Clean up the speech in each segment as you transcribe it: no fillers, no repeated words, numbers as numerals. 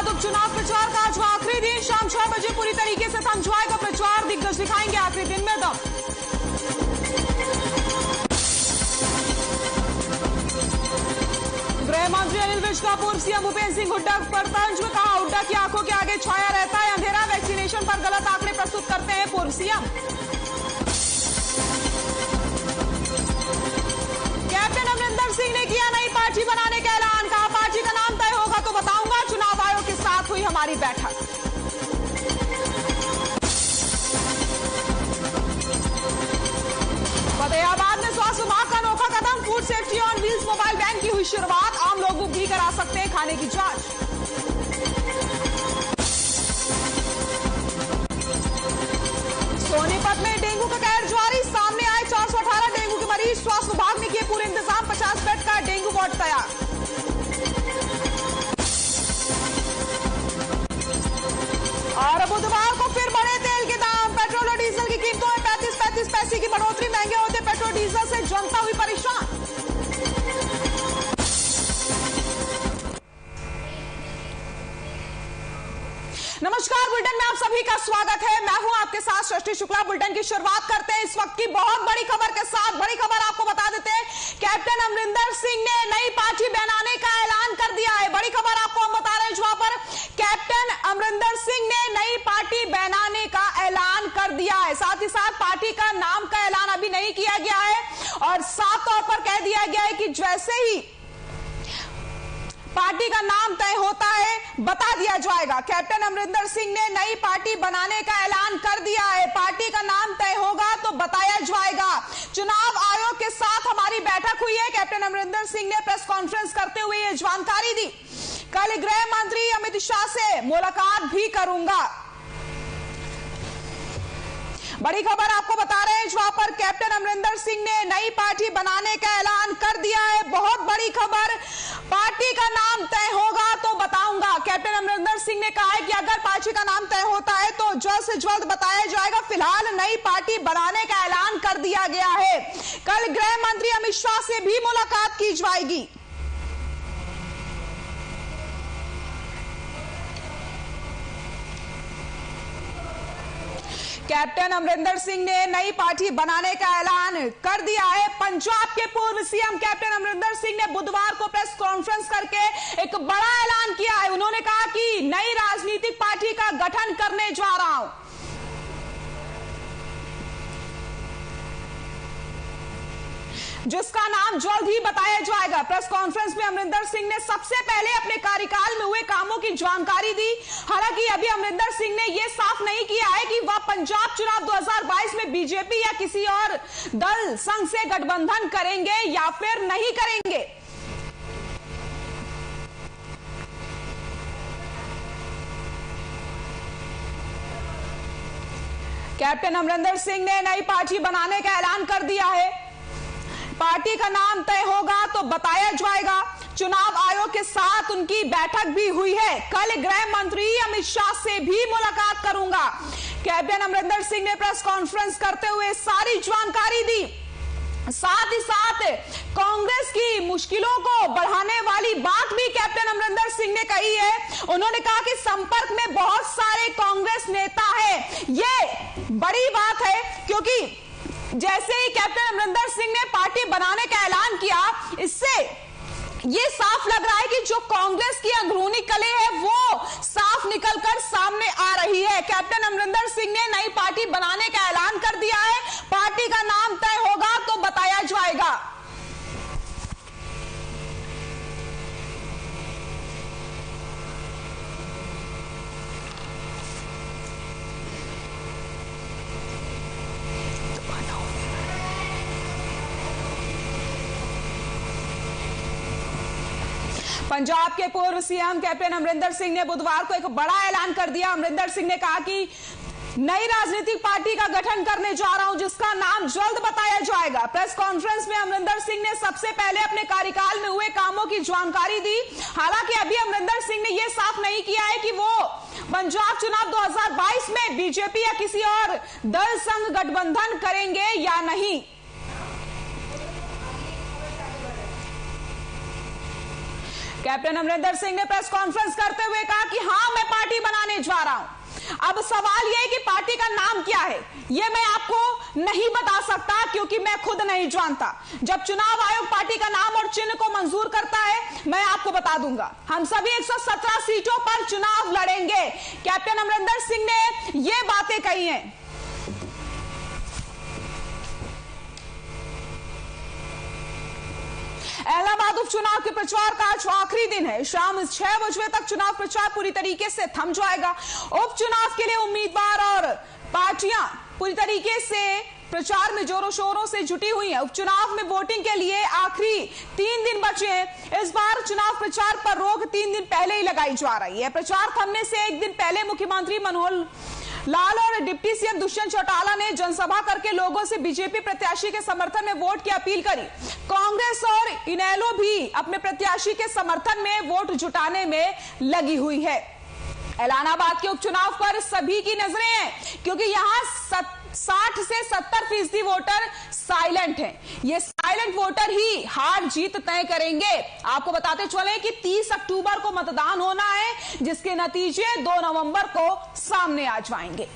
बाद उपचुनाव प्रचार का आज आखिरी दिन, शाम 6 बजे पूरी तरीके से थम जाएगा प्रचार। दिग्गज दिखाएंगे आखिरी दिन में दम। गृह मंत्री अनिल विज का पूर्व सीएम भूपेंद्र सिंह हुड्डा पर तंज में, कहा हुड्डा की आंखों के आगे छाया रहता है अंधेरा। वैक्सीनेशन पर गलत आंकड़े प्रस्तुत करते हैं पूर्व सीएम। कैप्टन अमरिंदर सिंह ने किया नई पार्टी बनाने का ऐलान, कहा पार्टी का नाम तय होगा तो बताऊंगा, चुनाव आयोग के साथ हुई हमारी बैठक। फतेहाबाद में स्वास्थ्य विभाग का अनोखा कदम, food safety on wheels mobile van की हुई शुरुआत। आम लोग भी करा सकते हैं खाने की जांच। सोनीपत में डेंगू का कहर जारी, सामने आए 418 डेंगू के मरीज। स्वास्थ्य विभाग ने किए पूरे इंतजाम, 50 बेड का डेंगू वार्ड तैयार। और बुधवार को फिर बढ़े तेल के दाम, पेट्रोल और डीजल की कीमतों में 35 पैसे की बढ़ोतरी। महंगे होते पेट्रोल डीजल से जनता हुई परेशान। नमस्कार, बुलेटिन में आप सभी का स्वागत है। मैं हूं आपके साथ सृष्टि शुक्ला। बुलेटिन की शुरुआत करते हैं इस वक्त की बहुत बड़ी खबर के साथ। बड़ी खबर आपको बता देते हैं, कैप्टन अमरिंदर सिंह ने नई पार्टी बनाने का ऐलान कर दिया है। बड़ी खबर आपको हम बता रहे हैं, जहां पर कैप्टन अमरिंदर सिंह ने नई पार्टी बनाने का ऐलान कर दिया है। साथ ही साथ पार्टी का नाम का ऐलान अभी नहीं किया गया है और साफ तौर पर कह दिया गया है कि जैसे ही पार्टी का नाम तय होता है बता दिया जाएगा। कैप्टन अमरिंदर सिंह ने नई पार्टी बनाने का ऐलान कर दिया है। पार्टी का नाम तय होगा तो बताया जाएगा। चुनाव आयोग के साथ हमारी बैठक हुई है। कैप्टन अमरिंदर सिंह ने प्रेस कॉन्फ्रेंस करते हुए यह जानकारी दी। कल गृह मंत्री अमित शाह से मुलाकात भी करूंगा। बड़ी खबर आपको बता रहे हैं, जहां पर कैप्टन अमरिंदर सिंह ने नई पार्टी बनाने का ऐलान कर दिया है। बहुत बड़ी खबर, पार्टी का नाम तय होगा तो बताऊंगा। कैप्टन अमरिंदर सिंह ने कहा है कि अगर पार्टी का नाम तय होता है तो जल्द से जल्द बताया जाएगा। फिलहाल नई पार्टी बनाने का ऐलान कर दिया गया है। कल गृह मंत्री अमित शाह से भी मुलाकात की जाएगी। कैप्टन अमरिंदर सिंह ने नई पार्टी बनाने का ऐलान कर दिया है। पंजाब के पूर्व सीएम कैप्टन अमरिंदर सिंह ने बुधवार को प्रेस कॉन्फ्रेंस करके एक बड़ा ऐलान किया है। उन्होंने कहा कि नई राजनीतिक पार्टी का गठन करने जा रहा हूं, जिसका नाम जल्द ही बताया जाएगा। प्रेस कॉन्फ्रेंस में अमरिंदर सिंह ने सबसे पहले अपने कार्यकाल में हुए कामों की जानकारी दी। हालांकि अभी अमरिंदर सिंह ने यह साफ नहीं किया है कि वह पंजाब चुनाव 2022 में बीजेपी या किसी और दल संघ से गठबंधन करेंगे या फिर नहीं करेंगे। कैप्टन अमरिंदर सिंह ने नई पार्टी बनाने का ऐलान कर दिया है। पार्टी का नाम तय होगा तो बताया जाएगा। चुनाव आयोग के साथ उनकी बैठक भी हुई है। कल गृह मंत्री अमित शाह से भी मुलाकात करूंगा। कैप्टन अमरिंदर सिंह ने प्रेस कॉन्फ्रेंस करते हुए सारी जानकारी दी। साथ ही साथ कांग्रेस की मुश्किलों को बढ़ाने वाली बात भी कैप्टन अमरिंदर सिंह ने कही है। उन्होंने कहा कि संपर्क में बहुत सारे कांग्रेस नेता हैं। ये बड़ी बात है, क्योंकि जैसे ही कैप्टन अमरिंदर सिंह ने पार्टी बनाने का ऐलान किया, इससे ये साफ लग रहा है कि जो कांग्रेस की अंदरूनी कलह है वो साफ निकलकर सामने आ रही है। कैप्टन अमरिंदर सिंह ने नई पार्टी बनाने का ऐलान कर दिया है। पार्टी का नाम तय होगा तो बताया जाएगा। पंजाब के पूर्व सीएम कैप्टन अमरिंदर सिंह ने बुधवार को एक बड़ा ऐलान कर दिया। अमरिंदर सिंह ने कहा कि नई राजनीतिक पार्टी का गठन करने जा रहा हूं, जिसका नाम जल्द बताया जाएगा। प्रेस कॉन्फ्रेंस में अमरिंदर सिंह ने सबसे पहले अपने कार्यकाल में हुए कामों की जानकारी दी। हालांकि अभी अमरिंदर सिंह ने यह साफ नहीं किया है कि वो पंजाब चुनाव 2022 में बीजेपी या किसी और दल संग गठबंधन करेंगे या नहीं। कैप्टन अमरिंदर सिंह ने प्रेस कॉन्फ्रेंस करते हुए कहा कि हां, मैं पार्टी बनाने जा रहा हूं। अब सवाल यह है कि पार्टी का नाम क्या है, यह मैं आपको नहीं बता सकता क्योंकि मैं खुद नहीं जानता। जब चुनाव आयोग पार्टी का नाम और चिन्ह को मंजूर करता है, मैं आपको बता दूंगा। हम सभी 117 सीटों पर चुनाव लड़ेंगे। कैप्टन अमरिंदर सिंह ने यह बातें कही हैं। इलाहाबाद उपचुनाव के प्रचार का आज आखिरी दिन है। शाम 6 बजे तक चुनाव प्रचार पूरी तरीके से थम जाएगा। उपचुनाव के लिए उम्मीदवार और पार्टियां पूरी तरीके से प्रचार में जोरों शोरों से जुटी हुई हैं। उपचुनाव में वोटिंग के लिए आखिरी 3 दिन बचे हैं। इस बार चुनाव प्रचार पर रोक 3 दिन पहले ही लगाई जा रही है। प्रचार थमने से एक दिन पहले मुख्यमंत्री मनोहर लाल और डिप्टी सीएम दुष्यंत चौटाला ने जनसभा करके लोगों से बीजेपी प्रत्याशी के समर्थन में वोट की अपील करी। कांग्रेस और इनेलो भी अपने प्रत्याशी के समर्थन में वोट जुटाने में लगी हुई है। इलाहाबाद के उपचुनाव पर सभी की नजरें हैं क्योंकि यहां 60 से 70% वोटर साइलेंट हैं। ये साइलेंट वोटर ही हार जीत तय करेंगे। आपको बताते चले कि 30 अक्टूबर को मतदान होना है, जिसके नतीजे 2 नवंबर को सामने आ जाएंगे।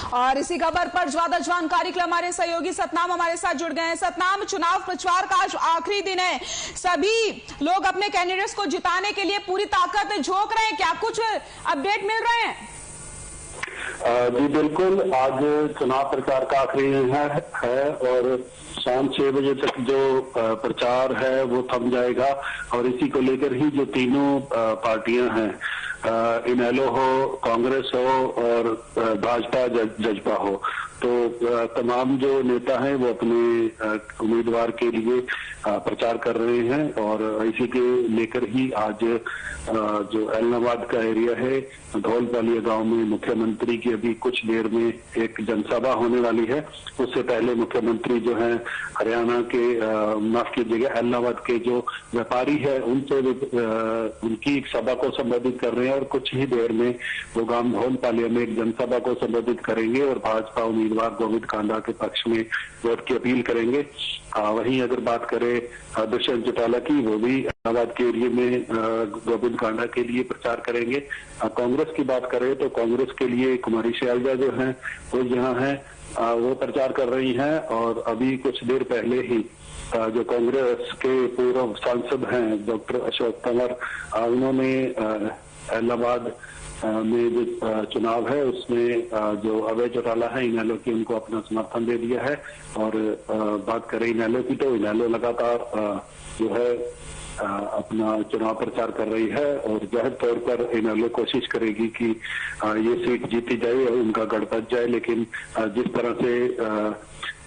और इसी खबर पर ज्यादा जानकारी के लिए हमारे सहयोगी सतनाम हमारे साथ जुड़ गए हैं। सतनाम, चुनाव प्रचार का आज आखिरी दिन है, सभी लोग अपने कैंडिडेट्स को जिताने के लिए पूरी ताकत झोंक रहे हैं, क्या कुछ अपडेट मिल रहे हैं? जी बिल्कुल, आज चुनाव प्रचार का आखिरी दिन है और शाम 6 बजे तक जो प्रचार है वो थम जाएगा। और इसी को लेकर ही जो तीनों पार्टियां हैं, इनेलो हो, कांग्रेस हो और भाजपा जजपा हो, तो तमाम जो नेता हैं वो अपने उम्मीदवार के लिए प्रचार कर रहे हैं। और इसी के लेकर ही आज जो इलाहाबाद का एरिया है, धौलपालिया गांव में मुख्यमंत्री की अभी कुछ देर में एक जनसभा होने वाली है। उससे पहले मुख्यमंत्री जो है हरियाणा के माफ कीजिएगा इलाहाबाद के जो व्यापारी है उनसे उनकी एक सभा को संबोधित कर रहे हैं और कुछ ही देर में वो गांव धौलपालिया में एक जनसभा को संबोधित करेंगे और भाजपा उम्मीदवार गोविंद कांडा के पक्ष में वोट की अपील करेंगे। वहीं अगर बात करें दुष्यंत चौटाला की, वो भी इलाहाबाद के एरिया में गोविंद कांडा के लिए प्रचार करेंगे। कांग्रेस की बात करें तो कांग्रेस के लिए कुमारी शैलजा जो है वो यहाँ है, वो प्रचार कर रही हैं। और अभी कुछ देर पहले ही जो कांग्रेस के पूर्व सांसद हैं डॉक्टर अशोक तंवर, उन्होंने इलाहाबाद में जो चुनाव है उसमें जो अभय चौटाला है इनेलो की, उनको अपना समर्थन दे दिया है। और बात करें इनेलो की तो इनेलो लगातार जो है अपना चुनाव प्रचार कर रही है और जाहिर तौर पर इनेलो कोशिश करेगी कि ये सीट जीती जाए और उनका गढ़ बच जाए। लेकिन जिस तरह से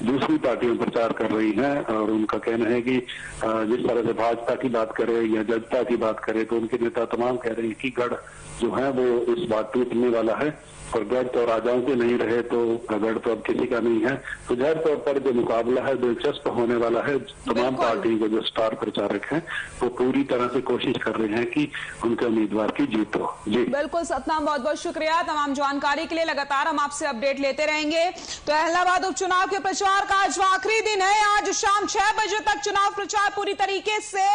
दूसरी पार्टियां प्रचार कर रही हैं और उनका कहना है कि जिस तरह से भाजपा की बात करें या जजपा की बात करें तो उनके नेता तमाम कह रहे हैं कि गढ़ जो है वो इस बार टूटने वाला है और गढ़ तो राजाओं के नहीं रहे तो गढ़ तो अब किसी का नहीं है। तो जाहिर तौर पर जो मुकाबला है दिलचस्प होने वाला है। तमाम पार्टी के जो स्टार प्रचारक हैं वो पूरी तरह से कोशिश कर रहे हैं कि उनके उम्मीदवार की जीत हो। जी बिल्कुल सतनाम, बहुत बहुत शुक्रिया तमाम जानकारी के लिए। लगातार हम आपसे अपडेट लेते रहेंगे। तो इलाहाबाद उपचुनाव के प्रचार का आज आखिरी दिन है। आज शाम 6 बजे तक चुनाव प्रचार पूरी तरीके से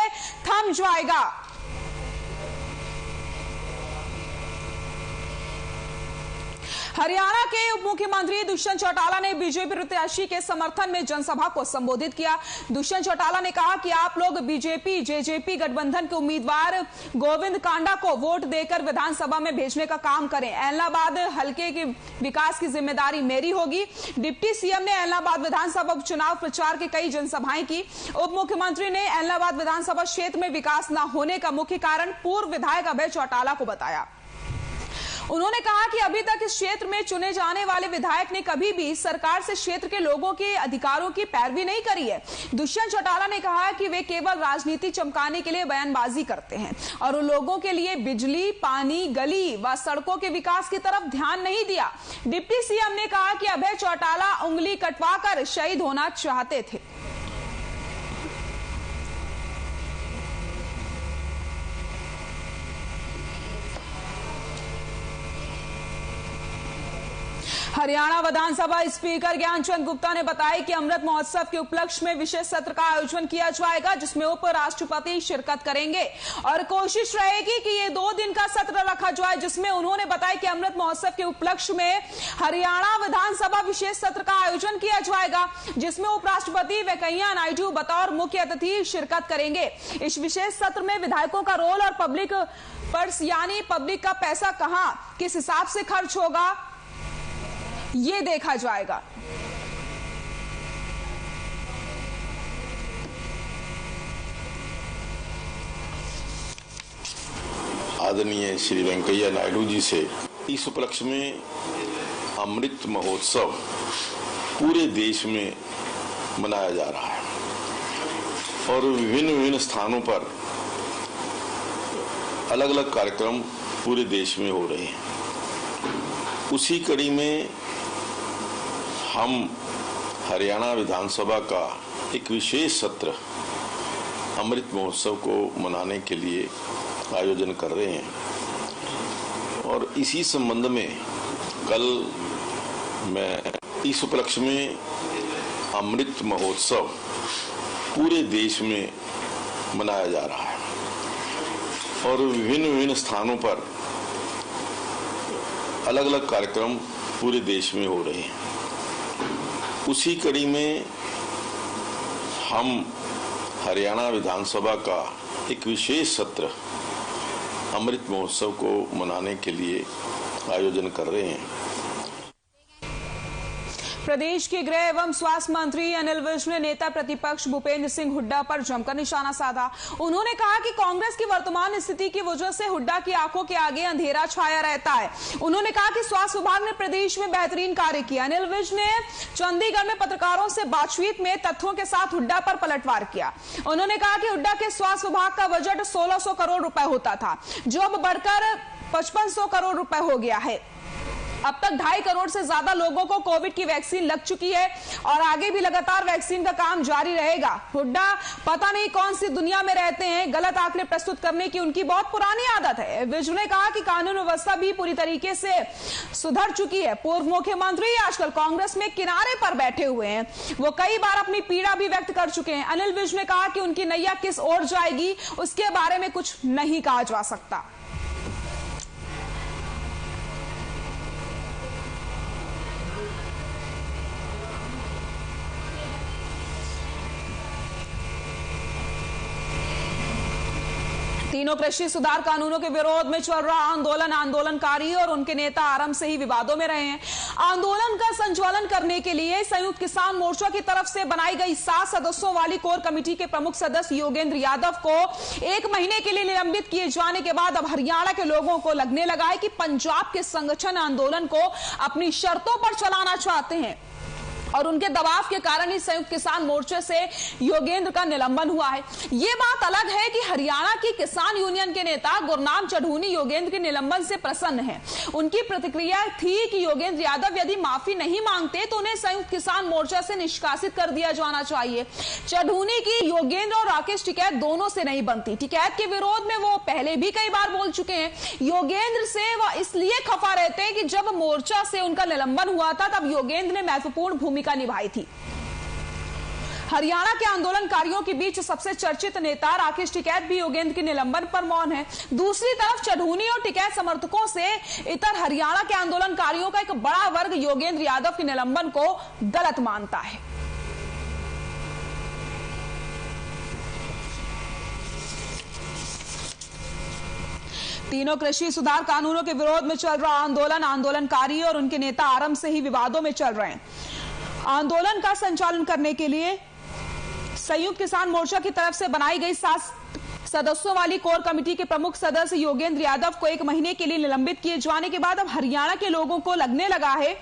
थम जाएगा। हरियाणा के उप मुख्यमंत्री दुष्यंत चौटाला ने बीजेपी प्रत्याशी के समर्थन में जनसभा को संबोधित किया। दुष्यंत चौटाला ने कहा कि आप लोग बीजेपी जेजेपी गठबंधन के उम्मीदवार गोविंद कांडा को वोट देकर विधानसभा में भेजने का काम करें। इलाहाबाद हल्के के विकास की जिम्मेदारी मेरी होगी। डिप्टी सीएम ने इलाहाबाद विधानसभा उपचुनाव प्रचार के कई जनसभाएं की। उप मुख्यमंत्री ने इलाहाबाद विधानसभा क्षेत्र में विकास न होने का मुख्य कारण पूर्व विधायक अभय चौटाला को बताया। उन्होंने कहा कि अभी तक इस क्षेत्र में चुने जाने वाले विधायक ने कभी भी सरकार से क्षेत्र के लोगों के अधिकारों की पैरवी नहीं करी है। दुष्यंत चौटाला ने कहा कि वे केवल राजनीति चमकाने के लिए बयानबाजी करते हैं और उन लोगों के लिए बिजली, पानी, गली व सड़कों के विकास की तरफ ध्यान नहीं दिया। डिप्टी सीएम ने कहा कि अभय चौटाला उंगली कटवाकर शहीद होना चाहते थे। हरियाणा विधानसभा स्पीकर ज्ञानचंद गुप्ता ने बताया कि अमृत महोत्सव के उपलक्ष्य में विशेष सत्र का आयोजन किया जाएगा, जिसमें उपराष्ट्रपति शिरकत करेंगे और कोशिश रहेगी कि ये 2 दिन का सत्र रखा जाए, जिसमें उन्होंने बताया कि अमृत महोत्सव के उपलक्ष्य में हरियाणा विधानसभा विशेष सत्र का आयोजन किया जाएगा, जिसमें उपराष्ट्रपति वेंकैया नायडू बतौर मुख्य अतिथि शिरकत करेंगे। इस विशेष सत्र में विधायकों का रोल और पब्लिक पर्स यानी पब्लिक का पैसा कहां किस हिसाब से खर्च होगा, ये देखा जाएगा। आदरणीय श्री वेंकैया नायडू जी से इस उपलक्ष्य में अमृत महोत्सव पूरे देश में मनाया जा रहा है और विभिन्न स्थानों पर अलग अलग कार्यक्रम पूरे देश में हो रहे हैं। उसी कड़ी में हम हरियाणा विधानसभा का एक विशेष सत्र अमृत महोत्सव को मनाने के लिए आयोजन कर रहे हैं और इसी संबंध में कल मैं इस उपलक्ष्य में अमृत महोत्सव पूरे देश में मनाया जा रहा है और विभिन्न स्थानों पर अलग अलग कार्यक्रम पूरे देश में हो रहे हैं। उसी कड़ी में हम हरियाणा विधानसभा का एक विशेष सत्र अमृत महोत्सव को मनाने के लिए आयोजन कर रहे हैं। प्रदेश के गृह एवं स्वास्थ्य मंत्री अनिल विज ने नेता प्रतिपक्ष भूपेंद्र सिंह हुड्डा पर जमकर निशाना साधा। उन्होंने कहा कि कांग्रेस की वर्तमान स्थिति की वजह से हुड्डा की आंखों के आगे अंधेरा छाया रहता है। उन्होंने कहा कि स्वास्थ्य विभाग ने प्रदेश में बेहतरीन कार्य किया। अनिल विज ने चंडीगढ़ में पत्रकारों से बातचीत में तथ्यों के साथ हुड्डा पर पलटवार किया। उन्होंने कहा कि हुड्डा के स्वास्थ्य विभाग का बजट 1600 करोड़ रुपए होता था, जो अब बढ़कर 5500 करोड़ रुपए हो गया है। अब तक 2.5 करोड़ से ज्यादा लोगों को कोविड की वैक्सीन लग चुकी है और आगे भी लगातार वैक्सीन का काम जारी रहेगा। हुड्डा पता नहीं कौन सी दुनिया में रहते हैं, गलत आंकड़े प्रस्तुत करने की उनकी बहुत पुरानी आदत है। विज ने कहा कि कानून व्यवस्था भी पूरी तरीके से सुधर चुकी है। पूर्व मुख्यमंत्री आजकल कांग्रेस में किनारे पर बैठे हुए हैं, वो कई बार अपनी पीड़ा भी व्यक्त कर चुके हैं। अनिल विज ने कहा कि उनकी नैया किस ओर जाएगी उसके बारे में कुछ नहीं कहा जा सकता। तीनों कृषि सुधार कानूनों के विरोध में चल रहा आंदोलनकारी और उनके नेता आरंभ से ही विवादों में रहे हैं। आंदोलन का संचालन करने के लिए संयुक्त किसान मोर्चा की तरफ से बनाई गई 7 सदस्यों वाली कोर कमेटी के प्रमुख सदस्य योगेंद्र यादव को 1 महीने के लिए निलंबित किए जाने के बाद अब हरियाणा के लोगों को लगने लगा है कि पंजाब के संगठन आंदोलन को अपनी शर्तों पर चलाना चाहते हैं और उनके दबाव के कारण ही संयुक्त किसान मोर्चे से योगेंद्र का निलंबन हुआ है। ये बात अलग है कि हरियाणा की किसान यूनियन के नेता गुरनाम चढ़ूनी योगेंद्र के निलंबन से प्रसन्न हैं। उनकी प्रतिक्रिया थी कि योगेंद्र यादव यदि माफी नहीं मांगते तो उन्हें संयुक्त किसान मोर्चा से निष्कासित कर दिया जाना चाहिए। चढ़ूनी की योगेंद्र और राकेश टिकैत दोनों से नहीं बनती। टिकैत के विरोध में वो पहले भी कई बार बोल चुके हैं। योगेंद्र से वह इसलिए खफा रहते हैं कि जब मोर्चा से उनका निलंबन हुआ था तब योगेंद्र ने महत्वपूर्ण भूमिका निभाई थी। हरियाणा के आंदोलनकारियों के बीच सबसे चर्चित नेता राकेश टिकैत भी योगेंद्र के निलंबन पर मौन है। दूसरी तरफ चढ़ूनी और टिकैत समर्थकों से इतर हरियाणा के आंदोलनकारियों का एक बड़ा वर्ग योगेंद्र यादव के निलंबन को गलत मानता है। तीनों कृषि सुधार कानूनों के विरोध में चल रहा आंदोलनकारी और उनके नेता आरंभ से ही विवादों में चल रहे हैं। आंदोलन का संचालन करने के लिए संयुक्त किसान मोर्चा की तरफ से बनाई गई 7 सदस्यों वाली कोर कमेटी के प्रमुख सदस्य योगेंद्र यादव को 1 महीने के लिए निलंबित किए जाने के बाद अब हरियाणा के लोगों को लगने लगा है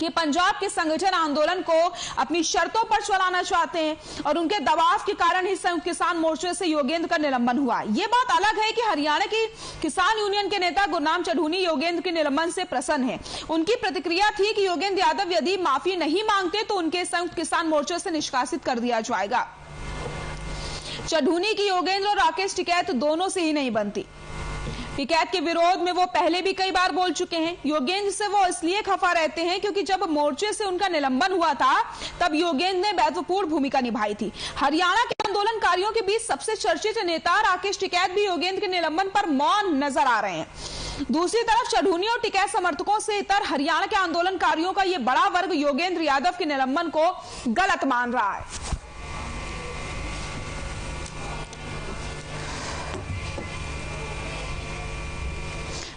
कि पंजाब के संगठन आंदोलन को अपनी शर्तों पर चलाना चाहते हैं और उनके दबाव के कारण ही संयुक्त किसान मोर्चे से योगेंद्र का निलंबन हुआ। ये बात अलग है कि हरियाणा की किसान यूनियन के नेता गुरनाम चढ़ूनी योगेंद्र के निलंबन से प्रसन्न है। उनकी प्रतिक्रिया थी कि योगेंद्र यादव यदि माफी नहीं मांगते तो उनके संयुक्त किसान मोर्चे से निष्कासित कर दिया जाएगा। चढ़ूनी की योगेंद्र और राकेश टिकैत दोनों से ही नहीं बनती। टिकैत के विरोध में वो पहले भी कई बार बोल चुके हैं। योगेंद्र से वो इसलिए खफा रहते हैं क्योंकि जब मोर्चे से उनका निलंबन हुआ था तब योगेंद्र ने महत्वपूर्ण भूमिका निभाई थी। हरियाणा के आंदोलनकारियों के बीच सबसे चर्चित नेता राकेश टिकैत भी योगेंद्र के निलंबन पर मौन नजर आ रहे हैं। दूसरी तरफ चढ़ूनी और टिकैत समर्थकों से इतर हरियाणा के आंदोलनकारियों का ये बड़ा वर्ग योगेंद्र यादव के निलंबन को गलत मान रहा है।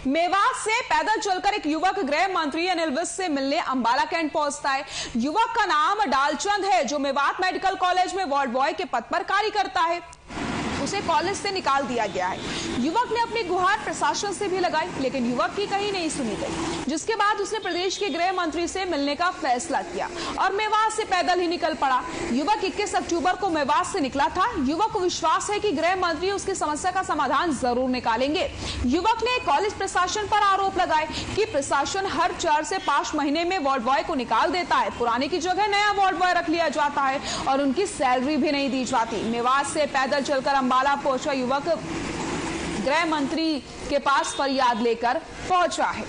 मेवात से पैदल चलकर एक युवक गृह मंत्री अनिल विज से मिलने अंबाला कैंट पहुंचता है। युवक का नाम डालचंद है जो मेवात मेडिकल कॉलेज में वार्ड बॉय के पद पर कार्य करता है। उसे कॉलेज से निकाल दिया गया है। युवक ने अपनी गुहार प्रशासन से भी लगाई लेकिन युवक की कहीं नहीं सुनी गई, जिसके बाद उसने प्रदेश के गृह मंत्री से मिलने का फैसला किया और मेवात से पैदल ही निकल पड़ा। युवक 21 अक्टूबर को मेवात से निकला था। युवक को विश्वास है कि गृह मंत्री उसकी समस्या का समाधान जरूर निकालेंगे। युवक ने कॉलेज प्रशासन पर आरोप लगाए कि प्रशासन हर 4 से 5 महीने में वार्ड बॉय को निकाल देता है, पुराने की जगह नया वार्ड बॉय रख लिया जाता है और उनकी सैलरी भी नहीं दी जाती। मेवात से पैदल चलकर अंबाला पहुंचा युवक गृह मंत्री के पास फरियाद लेकर पहुंचा है।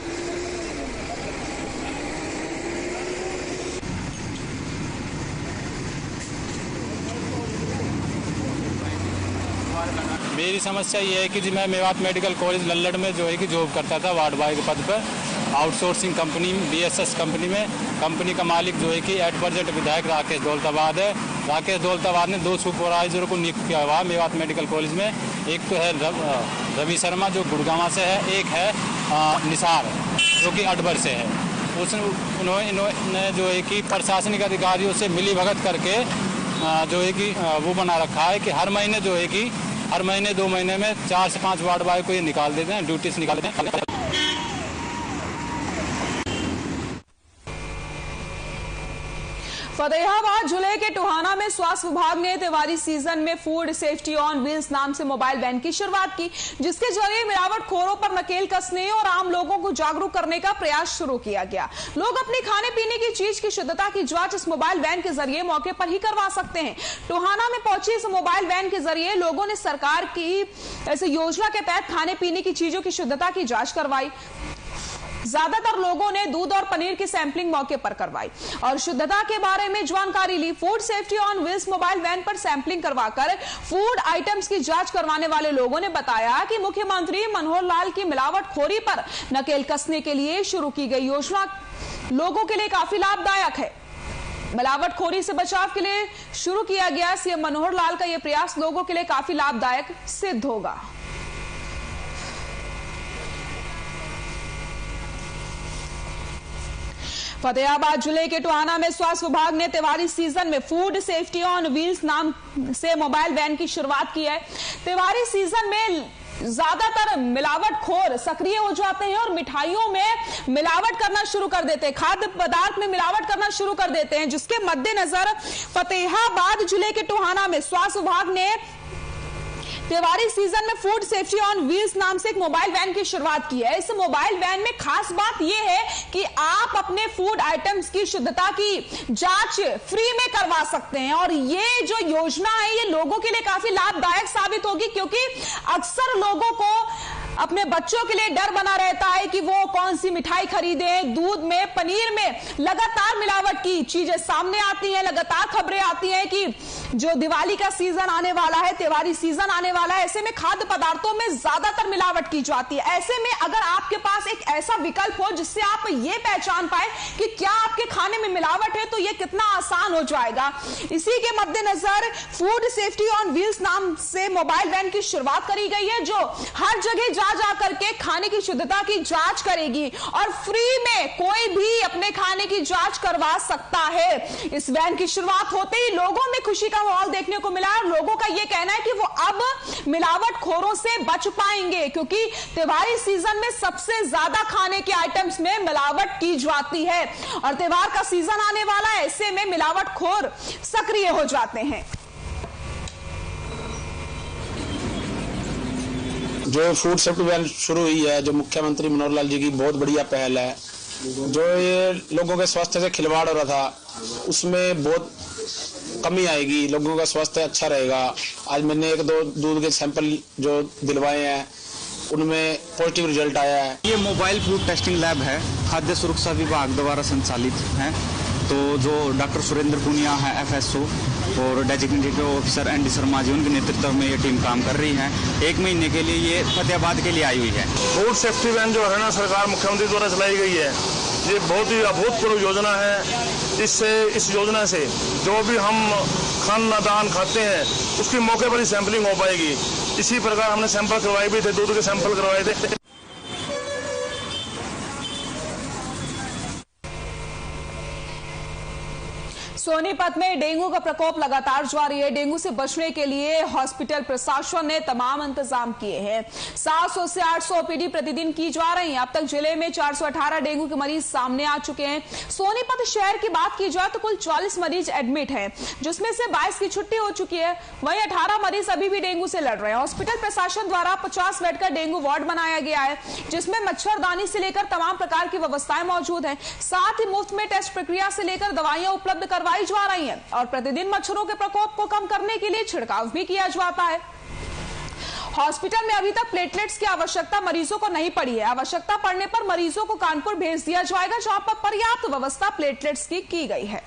मेरी समस्या ये है कि जी मैं मेवात मेडिकल कॉलेज लल्लड़ में जो है कि जॉब करता था वार्ड बॉय के पद पर, आउटसोर्सिंग कंपनी BSS कंपनी में। कंपनी का मालिक जो है कि एट प्रेजेंट विधायक राकेश दौलताबाद है। राकेश दौलताबाद ने 2 सुपरवाइजरों को नियुक्त किया हुआ मेवात मेडिकल कॉलेज में। एक तो है रवि शर्मा जो गुड़गांव से है, एक है निसार जो कि अडबर से है। उन्होंने जो है कि प्रशासनिक अधिकारियों से मिली भगत करके जो है कि वो बना रखा है कि हर महीने जो है कि हर महीने 2 महीने में 4 से 5 वार्ड बॉय को ये निकाल देते हैं, ड्यूटी से निकाल देते हैं। फतेहाबाद जिले के टोहाना में स्वास्थ्य विभाग ने त्योहारी सीजन में फूड सेफ्टी ऑन व्हील्स नाम से मोबाइल वैन की शुरुआत की, जिसके जरिए मिलावटखोरों पर नकेल कसने और आम लोगों को जागरूक करने का प्रयास शुरू किया गया। लोग अपने खाने पीने की चीज की शुद्धता की जांच इस मोबाइल वैन के जरिए मौके पर ही करवा सकते हैं। टोहाना में पहुंची इस मोबाइल वैन के जरिए लोगों ने सरकार की ऐसी योजना के तहत खाने पीने की चीजों की शुद्धता की जांच करवाई। ज्यादातर लोगों ने दूध और पनीर की सैंपलिंग मौके पर करवाई और शुद्धता के बारे में जानकारी ली। Food safety on wheels mobile van पर सैंपलिंग करवाकर फूड आइटम्स की जांच करवाने वाले लोगों ने बताया कि मुख्यमंत्री मनोहर लाल की मिलावटखोरी पर नकेल कसने के लिए शुरू की गई योजना लोगों के लिए काफी लाभदायक है। मिलावटखोरी से बचाव के लिए शुरू किया गया सीएम मनोहर लाल का यह प्रयास लोगों के लिए काफी लाभदायक सिद्ध होगा। फतेहाबाद जिले के टोहाना में स्वास्थ्य विभाग ने त्योहारी सीजन में फूड सेफ्टी ऑन व्हील्स नाम से मोबाइल वैन की शुरुआत की है। त्योहारी सीजन में ज्यादातर मिलावटखोर सक्रिय हो जाते हैं और मिठाइयों में मिलावट करना शुरू कर देते हैं, खाद्य पदार्थ में मिलावट करना शुरू कर देते हैं, जिसके मद्देनजर फतेहाबाद जिले के टोहाना में स्वास्थ्य विभाग ने त्योहारी सीजन में फूड सेफ्टी ऑन व्हील्स नाम से एक मोबाइल वैन की शुरुआत की है। इस मोबाइल वैन में खास बात यह है कि आप अपने फूड आइटम्स की शुद्धता की जांच फ्री में करवा सकते हैं और ये जो योजना है ये लोगों के लिए काफी लाभदायक साबित होगी, क्योंकि अक्सर लोगों को अपने बच्चों के लिए डर बना रहता है कि वो कौन सी मिठाई खरीदें। दूध में, पनीर में लगातार मिलावट की चीजें सामने आती हैं, लगातार खबरें आती हैं कि जो दिवाली का सीजन आने वाला है, त्योहारी सीजन आने वाला है, ऐसे में खाद्य पदार्थों में ज्यादातर मिलावट की जाती है। ऐसे में अगर आपके पास एक ऐसा विकल्प हो जिससे आप ये पहचान पाए कि क्या आपके खाने में मिलावट है, तो ये कितना आसान हो जाएगा। इसी के मद्देनजर फूड सेफ्टी ऑन व्हील्स नाम से मोबाइल वैन की शुरुआत करी गई है, जो हर जगह जा करके खाने की शुद्धता की जांच करेगी और फ्री में कोई भी अपने खाने की जांच करवा सकता है। इस वैन की शुरुआत होते ही लोगों में खुशी का तरह माहौल देखने को मिला है। लोगों का यह कहना है कि वो अब मिलावटखोरों से बच पाएंगे, क्योंकि त्योहारी सीजन में सबसे ज्यादा खाने के आइटम्स में मिलावट की जाती है और त्योहार का सीजन आने वाला है, ऐसे में मिलावटखोर सक्रिय हो जाते हैं। जो फूड सेफ्टी वैन शुरू हुई है, जो मुख्यमंत्री मनोहर लाल जी की बहुत बढ़िया पहल है, जो ये लोगों के स्वास्थ्य से खिलवाड़ हो रहा था उसमें बहुत कमी आएगी, लोगों का स्वास्थ्य अच्छा रहेगा। आज मैंने 1-2 दूध के सैंपल जो दिलवाए हैं उनमें पॉजिटिव रिजल्ट आया है। ये मोबाइल फूड टेस्टिंग लैब है, खाद्य सुरक्षा विभाग द्वारा संचालित है। तो जो डॉक्टर सुरेंद्र पुनिया है FSO और designated officer ND Sharma ji, उनके नेतृत्व में ये टीम काम कर रही है। 1 महीने के लिए ये फतेहाबाद के लिए आई हुई है। फूड सेफ्टी वैन जो हरियाणा सरकार मुख्यमंत्री द्वारा चलाई गई है, ये बहुत ही अभूतपूर्व योजना है। इस योजना से जो भी हम खाना दान खाते हैं उसकी मौके पर ही सैंपलिंग हो पाएगी। इसी प्रकार हमने सैंपल करवाए भी थे, दूध के सैंपल करवाए थे। सोनीपत में डेंगू का प्रकोप लगातार जारी है। डेंगू से बचने के लिए हॉस्पिटल प्रशासन ने तमाम इंतजाम किए हैं। 700 से 800 ओपीडी प्रतिदिन की जा रही है। अब तक जिले में 418 डेंगू के मरीज सामने आ चुके हैं। सोनीपत शहर की बात की जाए तो कुल 40 मरीज एडमिट हैं, जिसमें से 22 की छुट्टी हो चुकी है। वहीं 18 मरीज अभी भी डेंगू से लड़ रहे हैं। हॉस्पिटल प्रशासन द्वारा 50 बेड का डेंगू वार्ड बनाया गया है, जिसमें मच्छरदानी से लेकर तमाम प्रकार की व्यवस्थाएं मौजूद हैं। साथ ही मुफ्त में टेस्ट प्रक्रिया से लेकर दवाइयां उपलब्ध करवाई जा रही हैं और प्रतिदिन मच्छरों के प्रकोप को कम करने के लिए छिड़काव भी किया जाता है। हॉस्पिटल में अभी तक प्लेटलेट्स की आवश्यकता मरीजों को नहीं पड़ी है। आवश्यकता पड़ने पर मरीजों को कानपुर भेज दिया जाएगा, जहां पर पर्याप्त व्यवस्था प्लेटलेट्स की गई है।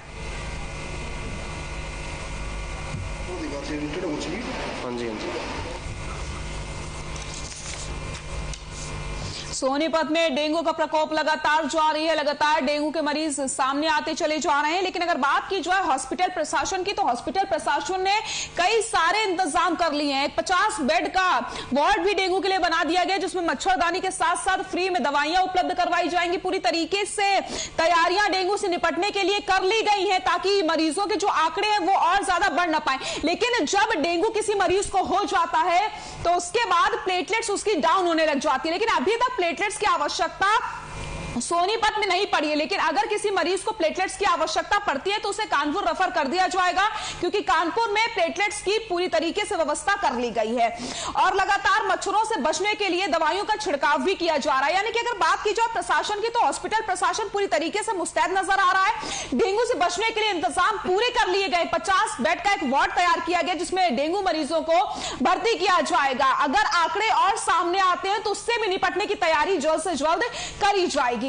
सोनीपत में डेंगू का प्रकोप लगातार जारी है। लगातार डेंगू के मरीज सामने आते चले जा रहे हैं। लेकिन अगर बात की जाए हॉस्पिटल प्रशासन की, तो हॉस्पिटल प्रशासन ने कई सारे इंतजाम कर लिए हैं। 50 बेड का वार्ड भी डेंगू के लिए बना दिया गया, जिसमें मच्छरदानी के साथ साथ फ्री में दवाइयां उपलब्ध करवाई जाएंगी। पूरी तरीके से तैयारियां डेंगू से निपटने के लिए कर ली गई हैं, ताकि मरीजों के जो आंकड़े हैं वो और ज्यादा बढ़ ना पाए। लेकिन जब डेंगू किसी मरीज को हो जाता है तो उसके बाद प्लेटलेट्स उसकी डाउन होने लग जाती है। लेकिन अभी तक प्लेटलेट्स की आवश्यकता सोनीपत में नहीं पड़ी है। लेकिन अगर किसी मरीज को प्लेटलेट्स की आवश्यकता पड़ती है तो उसे कानपुर रेफर कर दिया जाएगा, क्योंकि कानपुर में प्लेटलेट्स की पूरी तरीके से व्यवस्था कर ली गई है। और लगातार मच्छरों से बचने के लिए दवाइयों का छिड़काव भी किया जा रहा है। यानी कि अगर बात की जाए प्रशासन की, तो हॉस्पिटल प्रशासन पूरी तरीके से मुस्तैद नजर आ रहा है। डेंगू से बचने के लिए इंतजाम पूरे कर लिए गए। 50 बेड का एक वार्ड तैयार किया गया, जिसमें डेंगू मरीजों को भर्ती किया जाएगा। अगर आंकड़े और सामने आते हैं तो उससे भी निपटने की तैयारी जल्द से जल्द करी जाएगी।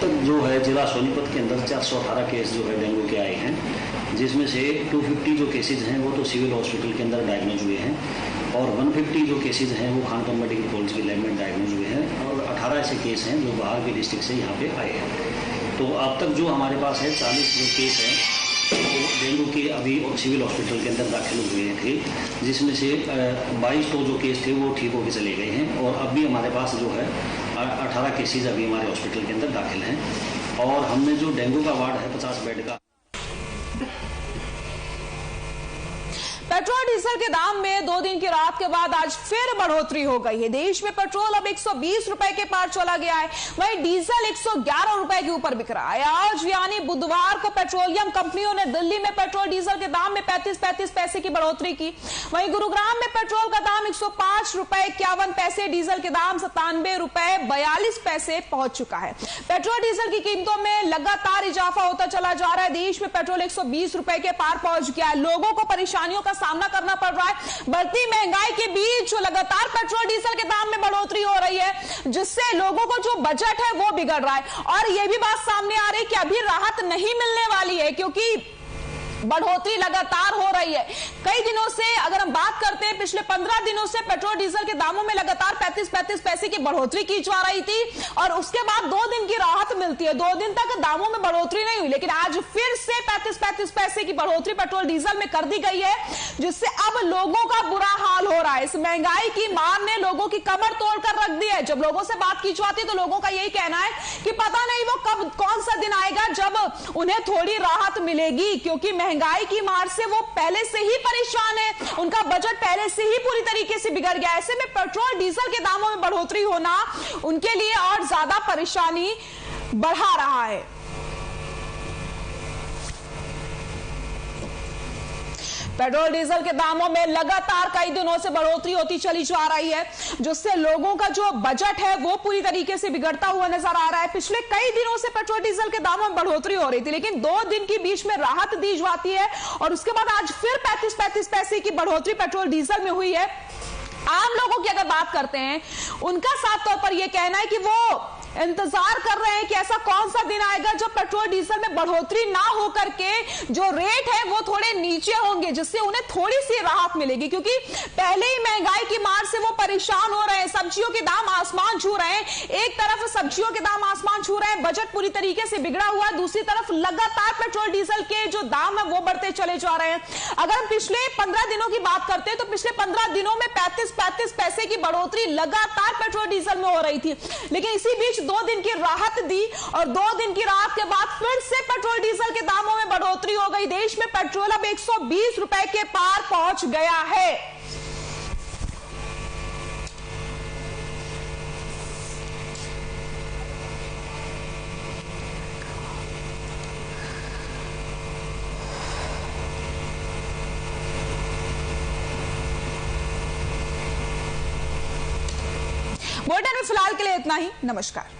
जो है जिला सोनीपत के अंदर 418 केस जो है डेंगू के आए हैं, जिसमें से 250 जो केसेज हैं वो तो सिविल हॉस्पिटल के अंदर डायग्नोज हुए हैं और 150 जो केसेज हैं वो खानपुर मेडिकल कॉलेज के लैब में डायग्नोज हुए हैं और 18 ऐसे केस हैं जो बाहर के डिस्ट्रिक्ट से यहाँ पे आए हैं। तो अब तक जो हमारे पास है 40 जो केस हैं वो डेंगू के अभी सिविल हॉस्पिटल के अंदर दाखिल हुए थे, जिसमें से 22 तो जो केस थे वो ठीक होकर चले गए हैं और अभी हमारे पास जो है 18 केसेज अभी हमारे हॉस्पिटल के अंदर दाखिल हैं। और हमने जो डेंगू का वार्ड है 50 बेड का। पेट्रोल डीजल के दाम में 2 दिन की राहत के बाद आज फिर बढ़ोतरी हो गई है। देश में पेट्रोल अब 120 रुपए के पार चला गया है, वहीं डीजल 111 रुपए के ऊपर बिक रहा है। आज यानी बुधवार को पेट्रोलियम कंपनियों ने दिल्ली में पेट्रोल डीजल के दाम में 35 पैसे की बढ़ोतरी की। वहीं गुरुग्राम में पेट्रोल का दाम 105 रुपए 51 पैसे, डीजल के दाम 97 रुपए 42 पैसे पहुंच चुका है। पेट्रोल डीजल की कीमतों में लगातार इजाफा होता चला जा रहा है। देश में पेट्रोल 120 रुपए के पार पहुंच गया है। लोगों को परेशानियों का सामना करना पड़ रहा है। बढ़ती महंगाई के बीच लगातार पेट्रोल डीजल के दाम में बढ़ोतरी हो रही है, जिससे लोगों को जो बजट है वो बिगड़ रहा है। और यह भी बात सामने आ रही है कि अभी राहत नहीं मिलने वाली है, क्योंकि बढ़ोतरी लगातार हो रही है। कई दिनों से अगर हम बात करते हैं, पिछले 15 दिनों से पेट्रोल डीजल के दामों में लगातार 35-35 पैसे की बढ़ोतरी की जा रही थी और उसके बाद 2 दिन की राहत मिलती है। 2 दिन तक दामों में बढ़ोतरी नहीं हुई, लेकिन आज फिर से 35-35 पैसे की बढ़ोतरी पेट्रोल डीजल में कर दी गई है, जिससे अब लोगों का बुरा हाल हो रहा है। इस महंगाई की मार ने लोगों की कमर तोड़कर रख दी है। जब लोगों से बात की जाती है तो लोगों का यही कहना है कि पता नहीं वो कब, कौन सा दिन आएगा जब उन्हें थोड़ी राहत मिलेगी, क्योंकि महंगाई की मार से वो पहले से ही परेशान है। उनका बजट पहले से ही पूरी तरीके से बिगड़ गया। ऐसे में पेट्रोल डीजल के दामों में बढ़ोतरी होना उनके लिए और ज्यादा परेशानी बढ़ा रहा है। पेट्रोल डीजल के दामों में लगातार कई दिनों से बढ़ोतरी होती चली जा रही है, जिससे लोगों का जो बजट है वो पूरी तरीके से बिगड़ता हुआ नजर आ रहा है। पिछले कई दिनों से पेट्रोल डीजल के दामों में बढ़ोतरी हो रही थी, लेकिन 2 दिन के बीच में राहत दी जाती है और उसके बाद आज फिर 35-35 पैसे की बढ़ोतरी पेट्रोल डीजल में हुई है। आम लोगों की अगर बात करते हैं, उनका साफ तौर पर यह कहना है कि वो इंतजार कर रहे हैं कि ऐसा कौन सा दिन आएगा जब पेट्रोल डीजल में बढ़ोतरी ना हो करके जो रेट है वो थोड़े नीचे होंगे, जिससे उन्हें थोड़ी सी राहत मिलेगी, क्योंकि पहले ही महंगाई की मार से वो परेशान हो रहे हैं। सब्जियों के दाम आसमान छू रहे हैं। एक तरफ सब्जियों के दाम आसमान छू रहे हैं, बजट पूरी तरीके से बिगड़ा हुआ है, दूसरी तरफ लगातार पेट्रोल डीजल के जो दाम है वो बढ़ते चले जा रहे हैं। अगर हम पिछले 15 दिनों की बात करते हैं तो पिछले 15 दिनों में 35-35 पैसे की बढ़ोतरी लगातार पेट्रोल डीजल में हो रही थी, लेकिन इसी बीच 2 दिन की राहत दी और 2 दिन की राहत के बाद फिर से पेट्रोल डीजल के दामों में बढ़ोतरी हो गई। देश में पेट्रोल अब 120 रुपए के पार पहुंच गया है। बुलेटिन में फिलहाल के लिए इतना ही। नमस्कार।